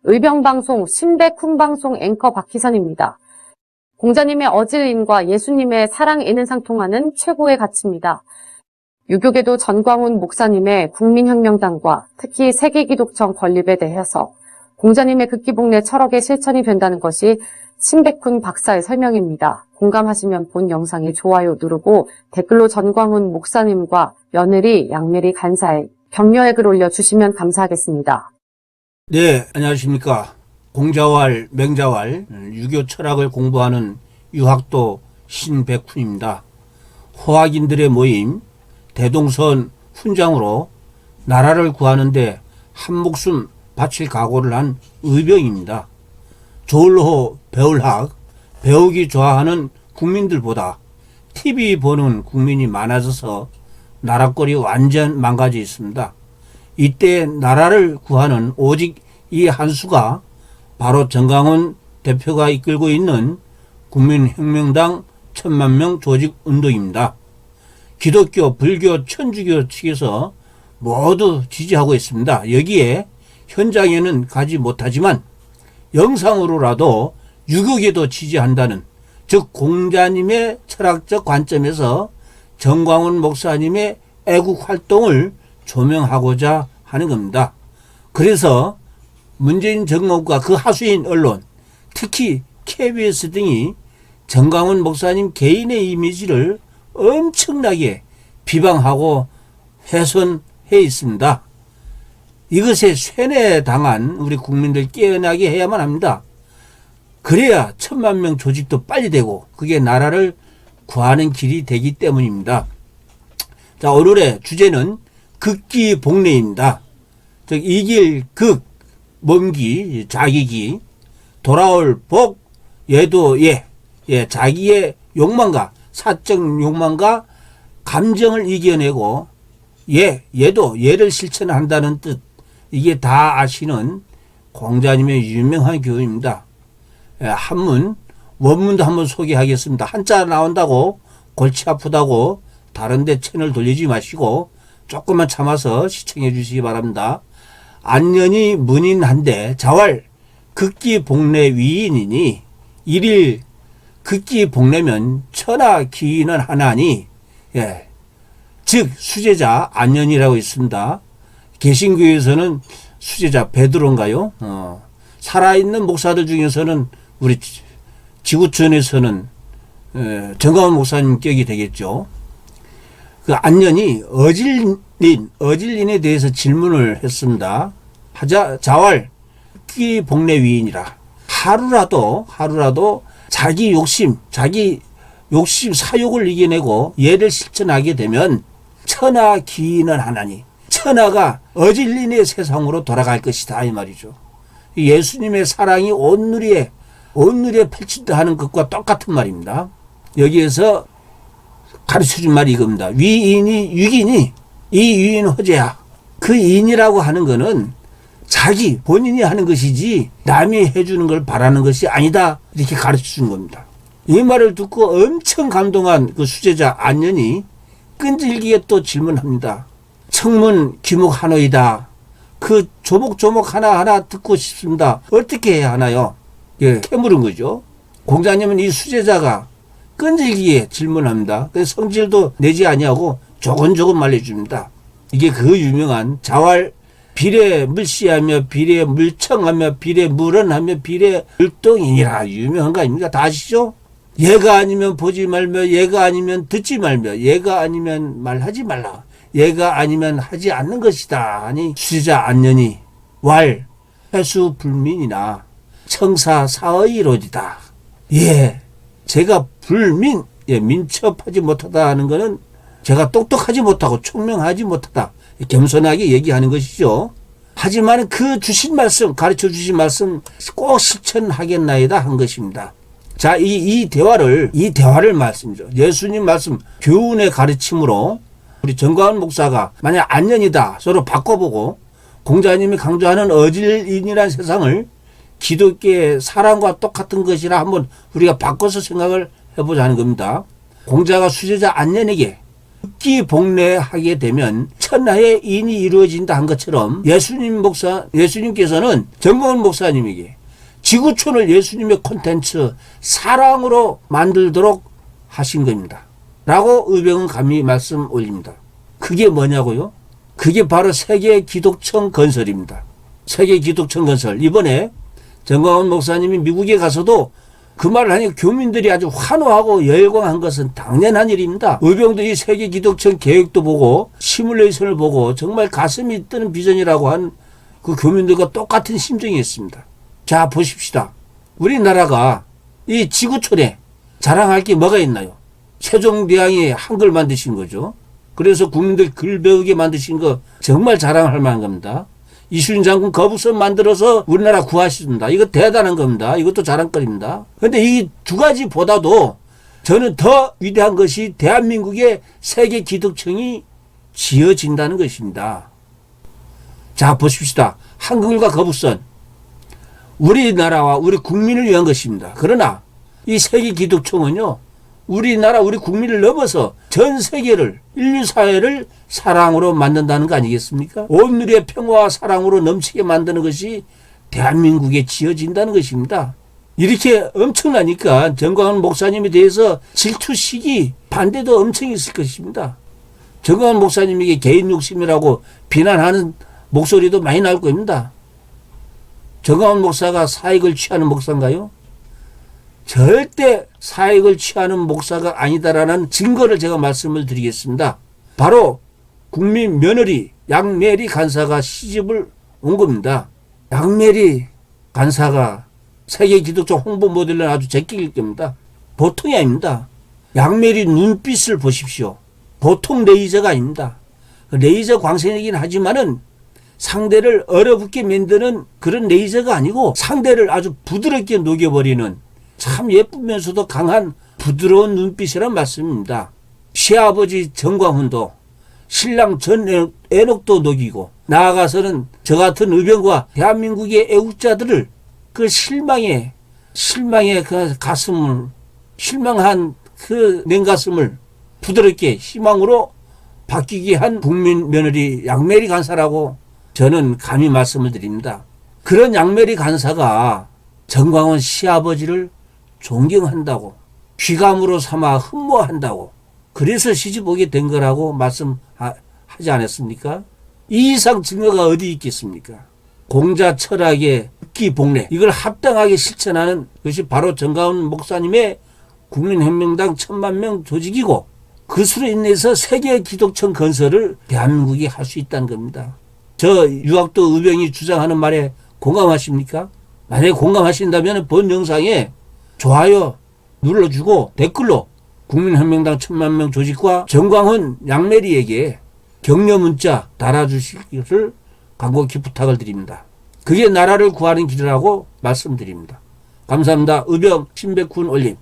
의병방송 신백훈방송 앵커 박희선입니다. 공자님의 어질인과 예수님의 사랑 인은상통하는 최고의 가치입니다. 유교계도 전광훈 목사님의 국민혁명당과 특히 세계기독청 건립에 대해서 공자님의 극기복례 철학의 실천이 된다는 것이 신백훈 박사의 설명입니다. 공감하시면 본 영상에 좋아요 누르고 댓글로 전광훈 목사님과 며느리 양메리 간사에 격려의 글 올려주시면 감사하겠습니다. 네, 안녕하십니까. 공자왈, 맹자왈, 유교 철학을 공부하는 유학도 신백훈입니다. 호학인들의 모임, 대동선 훈장으로 나라를 구하는데 한 목숨 바칠 각오를 한 의병입니다. 조울호 배울학, 배우기 좋아하는 국민들보다 TV 보는 국민이 많아져서 나라꼴이 완전 망가져 있습니다. 이때 나라를 구하는 오직 이 한수가 바로 전광훈 대표가 이끌고 있는 국민혁명당 1000만명 조직운동입니다. 기독교, 불교, 천주교 측에서 모두 지지하고 있습니다. 여기에 현장에는 가지 못하지만 영상으로라도 유교계도 지지한다는, 즉 공자님의 철학적 관점에서 전광훈 목사님의 애국 활동을 조명하고자 하는 겁니다. 그래서 문재인 정권과 그 하수인 언론, 특히 KBS 등이 전광훈 목사님 개인의 이미지를 엄청나게 비방하고 훼손해 있습니다. 이것에 쇠뇌당한 우리 국민들 깨어나게 해야만 합니다. 그래야 1000만명 조직도 빨리 되고 그게 나라를 구하는 길이 되기 때문입니다. 자, 오늘의 주제는 극기복례입니다. 즉 이길 극, 몸기, 자기기, 돌아올 복, 예도 예, 자기의 욕망과 사적 욕망과 감정을 이겨내고 예도 예를 실천한다는 뜻, 이게 다 아시는 공자님의 유명한 교훈입니다. 한문, 원문도 한번 소개하겠습니다. 한자 나온다고 골치 아프다고 다른데 채널 돌리지 마시고 조금만 참아서 시청해 주시기 바랍니다. 안년이 문인한데 자왈 극기복례 위인이니 일일 극기복례면 천하기인은 하나니, 즉 수제자 안년이라고 있습니다. 개신교에서는 수제자 베드로인가요? 살아있는 목사들 중에서는 우리 지구촌에서는 전광훈 목사님 격이 되겠죠. 그 안년이 어질린에 대해서 질문을 했습니다. 하자 자왈 극기복례 위인이라. 하루라도 자기 욕심 사욕을 이겨내고 예를 실천하게 되면 천하기인은 하나니, 천하가 어질린의 세상으로 돌아갈 것이다 이 말이죠. 예수님의 사랑이 온누리에 펼친다 하는 것과 똑같은 말입니다. 여기에서 가르쳐준 말이 이겁니다. 위인이 육이니 이 유인 허제야. 그 인이라고 하는 거는 본인이 하는 것이지 남이 해주는 걸 바라는 것이 아니다, 이렇게 가르쳐준 겁니다. 이 말을 듣고 엄청 감동한 그 수제자 안년이 끈질기게 또 질문합니다. 청문 기목하노이다. 그 조목조목 하나하나 듣고 싶습니다. 어떻게 해야 하나요? 캐물은 거죠. 공자님은 이 수제자가 끈질기게 질문합니다. 그래서 성질도 내지 아니하고 조곤조곤 말해줍니다. 이게 그 유명한 자왈 비례 물시하며 비례 물청하며 비례 물언하며 비례 물동이니라, 유명한 거 아닙니까? 다 아시죠? 얘가 아니면 보지 말며, 얘가 아니면 듣지 말며, 얘가 아니면 말하지 말라, 얘가 아니면 하지 않는 것이다 하니 수제자 안년이 왈 회수 불민이나 청사 사의로지다. 제가 불민, 민첩하지 못하다 하는 것은 제가 똑똑하지 못하고 총명하지 못하다, 겸손하게 얘기하는 것이죠. 하지만 그 주신 말씀, 가르쳐 주신 말씀 꼭 실천하겠나이다 한 것입니다. 자, 이 대화를 말씀이죠. 예수님 말씀, 교훈의 가르침으로 우리 전광훈 목사가 만약 안년이다 서로 바꿔보고 공자님이 강조하는 어질인이라는 세상을 기독교의 사랑과 똑같은 것이라 한번 우리가 바꿔서 생각을 해보자는 겁니다. 공자가 수제자 안년에게 흑기복례하게 되면 천하의 인이 이루어진다 한 것처럼 예수님께서는 정광훈 목사님에게 지구촌을 예수님의 콘텐츠 사랑으로 만들도록 하신 겁니다. 라고 의병은 감히 말씀 올립니다. 그게 뭐냐고요? 그게 바로 세계 기독청 건설입니다. 세계 기독청 건설. 이번에 정광훈 목사님이 미국에 가서도 그 말을 하니 교민들이 아주 환호하고 열광한 것은 당연한 일입니다. 의병들이 세계 기독청 계획도 보고 시뮬레이션을 보고 정말 가슴이 뜨는 비전이라고 한 그 교민들과 똑같은 심정이었습니다. 자, 보십시다. 우리나라가 이 지구촌에 자랑할 게 뭐가 있나요? 세종대왕이 한글 만드신 거죠. 그래서 국민들 글 배우게 만드신 거 정말 자랑할 만한 겁니다. 이순신 장군 거북선 만들어서 우리나라 구하셨습니다. 이거 대단한 겁니다. 이것도 자랑거리입니다. 그런데 이 두 가지보다도 저는 더 위대한 것이 대한민국의 세계 기독청이 지어진다는 것입니다. 자, 보십시다. 한글과 거북선. 우리나라와 우리 국민을 위한 것입니다. 그러나 이 세계 기독청은요, 우리나라 우리 국민을 넘어서 전 세계를 인류 사회를 사랑으로 만든다는 거 아니겠습니까? 온누리의 평화와 사랑으로 넘치게 만드는 것이 대한민국에 지어진다는 것입니다. 이렇게 엄청나니까 정광훈 목사님에 대해서 질투시기 반대도 엄청 있을 것입니다. 정광훈 목사님에게 개인 욕심이라고 비난하는 목소리도 많이 나올 겁니다. 정광훈 목사가 사익을 취하는 목사인가요? 절대 사익을 취하는 목사가 아니다라는 증거를 제가 말씀을 드리겠습니다. 바로 국민 며느리 양메리 간사가 시집을 온 겁니다. 양메리 간사가 세계 기독교 홍보 모델은 아주 제끼일 겁니다. 보통이 아닙니다. 양메리 눈빛을 보십시오. 보통 레이저가 아닙니다. 레이저 광선이긴 하지만은 상대를 얼어붙게 만드는 그런 레이저가 아니고 상대를 아주 부드럽게 녹여버리는 참 예쁘면서도 강한 부드러운 눈빛이란 말씀입니다. 시아버지 정광훈도 신랑 전 애녹도 녹이고 나아가서는 저 같은 의병과 대한민국의 애국자들을 그 실망의 그 가슴을 실망한 그 냉가슴을 부드럽게 희망으로 바뀌게 한 국민 며느리 양메리 간사라고 저는 감히 말씀을 드립니다. 그런 양메리 간사가 정광훈 시아버지를 존경한다고 귀감으로 삼아 흠모한다고 그래서 시집 오게 된 거라고 말씀하지 않았습니까? 이 이상 증거가 어디 있겠습니까? 공자 철학의 흑기복례 이걸 합당하게 실천하는 것이 바로 정광훈 목사님의 국민혁명당 10,000명 조직이고 그수로 인해서 세계 기독청 건설을 대한민국이 할 수 있다는 겁니다. 저 유학도 의병이 주장하는 말에 공감하십니까? 만약에 공감하신다면 본 영상에 좋아요 눌러주고 댓글로 국민혁명당 10,000명 조직과 정광훈 양메리에게 격려 문자 달아주실 것을 간곡히 부탁을 드립니다. 그게 나라를 구하는 길이라고 말씀드립니다. 감사합니다. 의병 신백훈 올림.